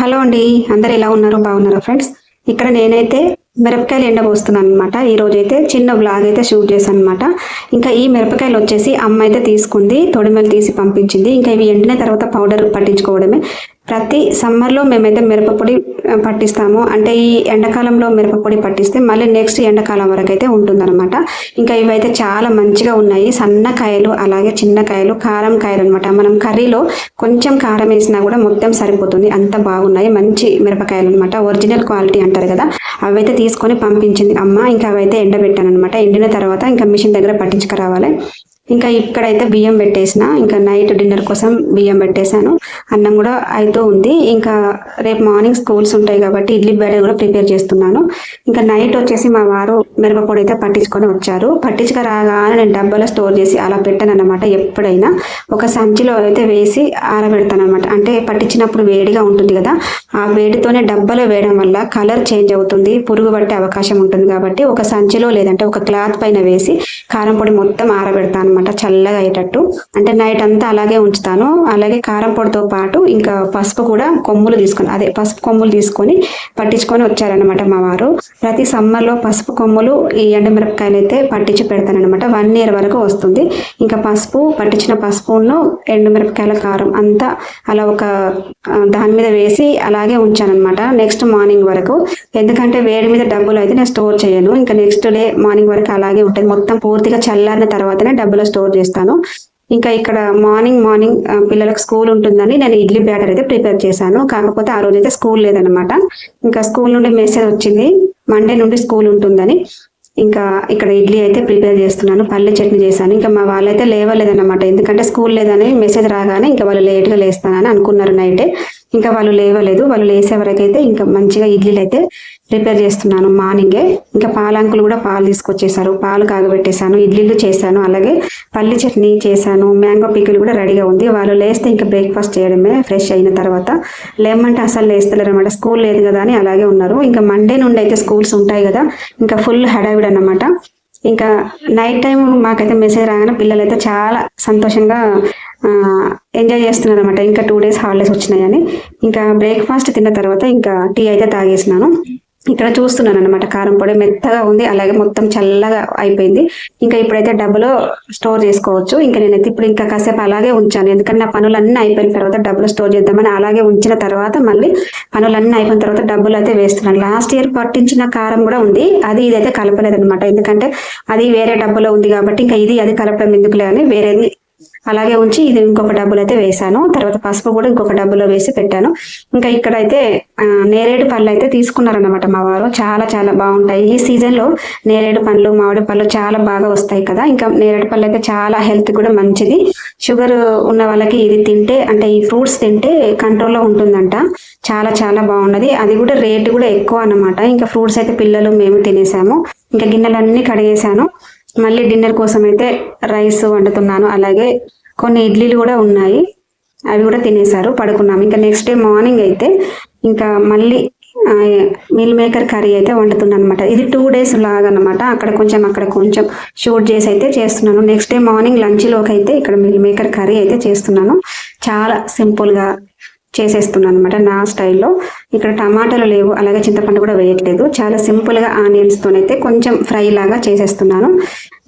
Hello అండి, అందరు ఎలా ఉన్నారు? బాగున్నారా ఫ్రెండ్స్? ఇక్కడ నేనైతే మిరపకాయలు ఎండబోస్తున్నాను అనమాట. ఈ రోజు అయితే చిన్న బ్లాగ్ అయితే షూట్ చేశాను అనమాట. ఇంకా ఈ మిరపకాయలు వచ్చేసి అమ్మ అయితే తీసుకుంది, తొడిమెలు తీసి పంపించింది. ఇంకా ఇవి ఎండిన తర్వాత పౌడర్ పట్టించుకోవడమే. ప్రతి సమ్మర్లో మేమైతే మిరపపొడి పట్టిస్తాము. అంటే ఈ ఎండాకాలంలో మిరపపొడి పట్టిస్తే మళ్ళీ నెక్స్ట్ ఎండాకాలం వరకు అయితే ఉంటుందన్నమాట. ఇంకా ఇవైతే చాలా మంచిగా ఉన్నాయి. సన్నకాయలు అలాగే చిన్న కాయలు, కారం కాయలు అనమాట. మనం కర్రీలో కొంచెం కారం వేసినా కూడా మొత్తం సరిపోతుంది, అంత బాగున్నాయి. మంచి మిరపకాయలు అనమాట, ఒరిజినల్ క్వాలిటీ అంటారు కదా. అవైతే తీసుకొని పంపించింది అమ్మ. ఇంకా అవైతే ఎండబెట్టాను అనమాట. ఎండిన తర్వాత ఇంకా మిషన్ దగ్గర పట్టించుకురావాలి. ఇంకా ఇక్కడైతే బియ్యం పెట్టేసిన, ఇంకా నైట్ డిన్నర్ కోసం బియ్యం పెట్టేశాను. అన్నం కూడా అవుతూ ఉంది. ఇంకా రేపు మార్నింగ్ స్కూల్స్ ఉంటాయి కాబట్టి ఇడ్లీ బ్యాటర్ కూడా ప్రిపేర్ చేస్తున్నాను. ఇంకా నైట్ వచ్చేసి మా వారు మిరపపొడి అయితే పట్టించుకొని వచ్చారు. పట్టించుకురాగానే నేను డబ్బాలో స్టోర్ చేసి అలా పెట్టాను అనమాట. ఎప్పుడైనా ఒక సంచిలో అయితే వేసి ఆరబెడతాను అనమాట. అంటే పట్టించినప్పుడు వేడిగా ఉంటుంది కదా, ఆ వేడితోనే డబ్బాలో వేయడం వల్ల కలర్ చేంజ్ అవుతుంది, పురుగు పట్టే అవకాశం ఉంటుంది. కాబట్టి ఒక సంచిలో లేదంటే ఒక క్లాత్ పైన వేసి కారం పొడి మొత్తం ఆరబెడతాను అనమాట, చల్లగా అయ్యేటట్టు. అంటే నైట్ అంతా అలాగే ఉంచుతాను. అలాగే కారం పొడితో పాటు ఇంకా పసుపు కూడా పసుపు కొమ్ములు తీసుకొని పట్టించుకొని వచ్చారనమాట మా వారు. ప్రతి సమ్మర్లో పసుపు కొమ్ములు ఈ ఎండుమిరపకాయలు అయితే పట్టించి పెడతానమాట. 1 year వరకు వస్తుంది. ఇంకా పసుపు పట్టించిన పసుపును ఎండుమిరపకాయల కారం అంతా అలా ఒక దాని మీద వేసి అలాగే ఉంచానమాట నెక్స్ట్ మార్నింగ్ వరకు. ఎందుకంటే వేడి మీద డబ్బులు అయితే నేను స్టోర్ చేయను. ఇంకా నెక్స్ట్ డే మార్నింగ్ వరకు అలాగే ఉంటుంది. మొత్తం పూర్తిగా చల్లారిన తర్వాతనే డబ్బులో స్టోర్ చేస్తాను. ఇంకా ఇక్కడ మార్నింగ్ పిల్లలకు స్కూల్ ఉంటుందని నేను ఇడ్లీ బ్యాటర్ అయితే ప్రిపేర్ చేశాను. కాకపోతే ఆ రోజు అయితే స్కూల్ లేదనమాట. ఇంకా స్కూల్ నుండి మెసేజ్ వచ్చింది మండే నుండి స్కూల్ ఉంటుందని. ఇంకా ఇక్కడ ఇడ్లీ అయితే ప్రిపేర్ చేస్తున్నాను, పల్లె చట్నీ చేశాను. ఇంకా మా వాళ్ళైతే లేవలేదన్నమాట, ఎందుకంటే స్కూల్ లేదని మెసేజ్ రాగానే ఇంకా వాళ్ళు లేట్గా లేస్తానని అనుకున్నారు నైటే. ఇంకా వాళ్ళు లేవలేదు. వాళ్ళు లేసే వరకు అయితే ఇంకా మంచిగా ఇడ్లీలు అయితే ప్రిపేర్ చేస్తున్నాను మార్నింగే. ఇంకా పాలంకులు కూడా పాలు తీసుకొచ్చేసారు, పాలు కాగబెట్టేశాను, ఇడ్లీలు చేశాను, అలాగే పల్లి చట్నీ చేశాను, మ్యాంగో పికిల్ కూడా రెడీగా ఉంది. వాళ్ళు లేస్తే ఇంకా బ్రేక్ఫాస్ట్ చేయడమే ఫ్రెష్ అయిన తర్వాత. లేమంటే అసలు లేస్తలేరు అనమాట, స్కూల్ లేదు కదా అని అలాగే ఉన్నారు. ఇంకా మండే నుండి అయితే స్కూల్స్ ఉంటాయి కదా, ఇంకా ఫుల్ హడావిడి అన్నమాట. ఇంకా నైట్ టైం మాకైతే మెసేజ్ రాగానే పిల్లలైతే చాలా సంతోషంగా ఎంజాయ్ చేస్తున్నారు అనమాట. ఇంకా 2 days హాలిడేస్ వచ్చినాయని. ఇంకా బ్రేక్ఫాస్ట్ తిన్న తర్వాత ఇంకా టీ అయితే తాగేసినాను. ఇక్కడ చూస్తున్నాను అనమాట, కారం పొడి మెత్తగా ఉంది, అలాగే మొత్తం చల్లగా అయిపోయింది. ఇంకా ఇప్పుడైతే డబ్బులో స్టోర్ చేసుకోవచ్చు. ఇంకా నేనైతే ఇప్పుడు ఇంకా కాసేపు అలాగే ఉంచాను, ఎందుకంటే నా పనులన్నీ అయిపోయిన తర్వాత డబ్బులో స్టోర్ చేద్దామని అలాగే ఉంచిన తర్వాత మళ్ళీ పనులన్నీ అయిపోయిన తర్వాత డబ్బులు అయితే వేస్తున్నాను. లాస్ట్ ఇయర్ పట్టించిన కారం కూడా ఉంది, ఇదైతే కలపలేదు అనమాట. ఎందుకంటే అది వేరే డబ్బులో ఉంది కాబట్టి ఇంకా అది కలపడం ఎందుకులే అని వేరేది అలాగే ఉంచి ఇది ఇంకొక డబ్బులు అయితే వేసాను. తర్వాత పసుపు కూడా ఇంకొక డబ్బులో వేసి పెట్టాను. ఇంకా ఇక్కడైతే నేరేడు పళ్ళు అయితే తీసుకున్నారనమాట మా వారు. చాలా చాలా బాగుంటాయి ఈ సీజన్ లో. నేరేడు పండ్లు, మామిడి పళ్ళు చాలా బాగా వస్తాయి కదా. ఇంకా నేరేడు పళ్ళు అయితే చాలా హెల్త్ కూడా మంచిది. షుగర్ ఉన్న వాళ్ళకి ఇది తింటే, అంటే ఈ ఫ్రూట్స్ తింటే కంట్రోల్లో ఉంటుందంట. చాలా చాలా బాగున్నది. అది కూడా రేటు కూడా ఎక్కువ అన్నమాట. ఇంకా ఫ్రూట్స్ అయితే పిల్లలు మేము తినేసాము. ఇంకా గిన్నెలన్నీ కడిగేసాను. మళ్ళీ డిన్నర్ కోసం అయితే రైస్ వండుతున్నాను, అలాగే కొన్ని ఇడ్లీలు కూడా ఉన్నాయి, అవి కూడా తినేసారు, పడుకున్నాము. ఇంకా నెక్స్ట్ డే మార్నింగ్ అయితే ఇంకా మళ్ళీ మిల్ మేకర్ కర్రీ అయితే వండుతున్నాను అనమాట. ఇది 2 days లాగా అనమాట. అక్కడ కొంచెం షూట్ చేసి అయితే చేస్తున్నాను. నెక్స్ట్ డే మార్నింగ్ లంచ్లోకి అయితే ఇక్కడ మిల్ మేకర్ కర్రీ అయితే చేస్తున్నాను. చాలా సింపుల్గా చేసేస్తున్నాను అనమాట నా స్టైల్లో. ఇక్కడ టమాటాలు లేవు, అలాగే చింతపండు కూడా వేయట్లేదు. చాలా సింపుల్గా ఆనియన్స్తోనైతే కొంచెం ఫ్రై లాగా చేసేస్తున్నాను.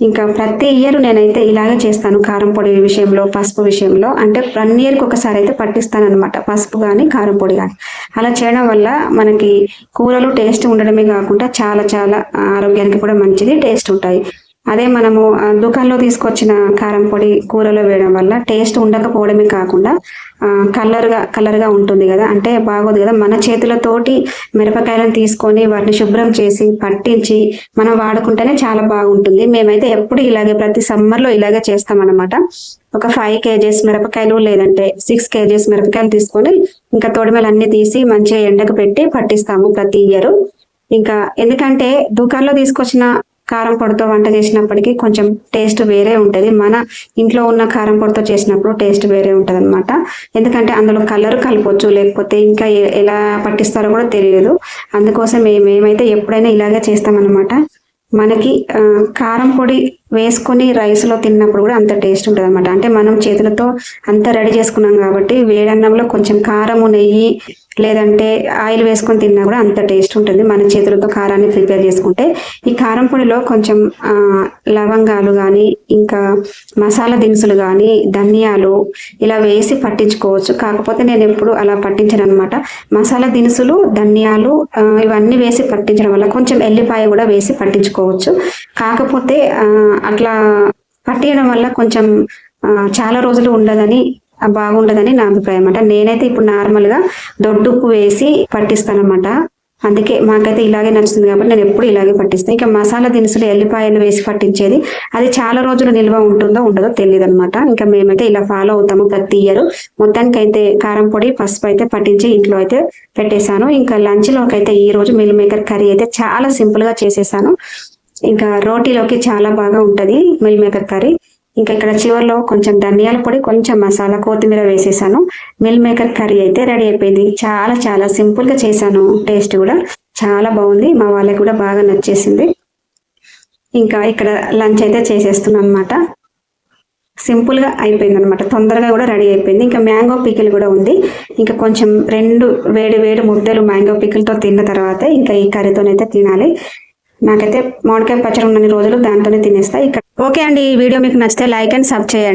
ఇంకా ప్రతి ఇయర్ నేనైతే ఇలాగే చేస్తాను కారం పొడి విషయంలో, పసుపు విషయంలో. అంటే 1 yearకి ఒకసారి అయితే పట్టిస్తాను అనమాట, పసుపు కానీ కారం పొడి కానీ. అలా చేయడం వల్ల మనకి కూరలు టేస్ట్ ఉండడమే కాకుండా చాలా చాలా ఆరోగ్యానికి కూడా మంచిది, టేస్ట్ ఉంటాయి. అదే మనము దుకాణంలో తీసుకొచ్చిన కారం పొడి కూరలో వేయడం వల్ల టేస్ట్ ఉండకపోవడమే కాకుండా కలర్గా ఉంటుంది కదా, అంటే బాగోదు కదా. మన చేతులతోటి మిరపకాయలను తీసుకొని వాటిని శుభ్రం చేసి పట్టించి మనం వాడుకుంటేనే చాలా బాగుంటుంది. మేమైతే ఎప్పుడు ఇలాగే ప్రతి సమ్మర్లో ఇలాగే చేస్తామన్నమాట. ఒక 5 kgs మిరపకాయలు లేదంటే 6 kgs మిరపకాయలు తీసుకొని ఇంకా తొడిమెలు అన్ని తీసి మంచిగా ఎండకు పెట్టి పట్టిస్తాము ప్రతి ఇయర్. ఇంకా ఎందుకంటే దుకాణంలో తీసుకొచ్చిన కారం పొడితో వంట చేసినప్పటికీ కొంచెం టేస్ట్ వేరే ఉంటుంది, మన ఇంట్లో ఉన్న కారం పొడితో చేసినప్పుడు టేస్ట్ వేరే ఉంటుంది అనమాట. ఎందుకంటే అందులో కలర్ కలపొచ్చు, లేకపోతే ఇంకా ఎలా పట్టిస్తారో కూడా తెలియదు. అందుకోసం మేమైతే ఎప్పుడైనా ఇలాగే చేస్తామన్నమాట. మనకి కారం పొడి వేసుకొని రైస్లో తిన్నప్పుడు కూడా అంత టేస్ట్ ఉంటుంది అనమాట. అంటే మనం చేతులతో అంతా రెడీ చేసుకున్నాం కాబట్టి వేడన్నంలో కొంచెం కారము, నెయ్యి, లేదంటే ఆయిల్ వేసుకొని తిన్నా కూడా అంత టేస్ట్ ఉంటుంది మన చేతులతో కారాన్ని ప్రిపేర్ చేసుకుంటే. ఈ కారం పొడిలో కొంచెం లవంగాలు కానీ ఇంకా మసాలా దినుసులు కానీ ధనియాలు ఇలా వేసి పట్టించుకోవచ్చు. కాకపోతే నేను ఎప్పుడు అలా పట్టించను అనమాట. మసాలా దినుసులు ధనియాలు ఇవన్నీ వేసి పట్టించడం వల్ల కొంచెం ఎల్లిపాయ కూడా వేసి పట్టించుకోవచ్చు. కాకపోతే అట్లా పట్టియడం వల్ల కొంచెం చాలా రోజులు ఉండదని బాగుండదని నా అభిప్రాయం అన్నమాట. నేనైతే ఇప్పుడు నార్మల్గా దొడ్డుప్పు వేసి పట్టిస్తాను అనమాట. అందుకే మాకైతే ఇలాగే నచ్చుతుంది కాబట్టి నేను ఎప్పుడు ఇలాగే పట్టిస్తాను. ఇంకా మసాలా దినుసులు ఎల్లిపాయలు వేసి పట్టించేది అది చాలా రోజులు నిల్వ ఉంటుందో ఉండదో తెలియదు అనమాట. ఇంకా మేమైతే ఇలా ఫాలో అవుతాము ప్రతి ఇయర్. మొత్తానికి అయితే కారం పొడి పసుపు అయితే పట్టించి ఇంట్లో అయితే పెట్టేశాను. ఇంకా లంచ్లోకి అయితే ఈ రోజు మిల్ మేకర్ కర్రీ అయితే చాలా సింపుల్ గా చేసేసాను. ఇంకా రోటీలోకి చాలా బాగా ఉంటది మిల్ మేకర్ కర్రీ. ఇంకా ఇక్కడ చివరిలో కొంచెం ధనియాల పొడి కొంచెం మసాలా కొత్తిమీర వేసేసాను. మిల్ మేకర్ కర్రీ అయితే రెడీ అయిపోయింది. చాలా చాలా సింపుల్ గా చేశాను. టేస్ట్ కూడా చాలా బాగుంది. మా వాళ్ళకి కూడా బాగా నచ్చేసింది. ఇంకా ఇక్కడ లంచ్ అయితే చేసేస్తున్నాను అనమాట. సింపుల్ గా అయిపోయింది అనమాట. తొందరగా కూడా రెడీ అయిపోయింది. ఇంకా మ్యాంగో పికిల్ కూడా ఉంది. ఇంకా కొంచెం 2 వేడి వేడి ముద్దలు మ్యాంగో పికిల్తో తిన్న తర్వాత ఇంకా ఈ కర్రీతోనైతే తినాలి. నాకైతే మామిడికాయ పచ్చడి ఉన్నన్ని రోజులు దాంతోనే తినేస్తా. ఇక్కడ ఓకే అండి, ఈ వీడియో మీకు నచ్చితే లైక్ అండ్ సబ్ చేయండి.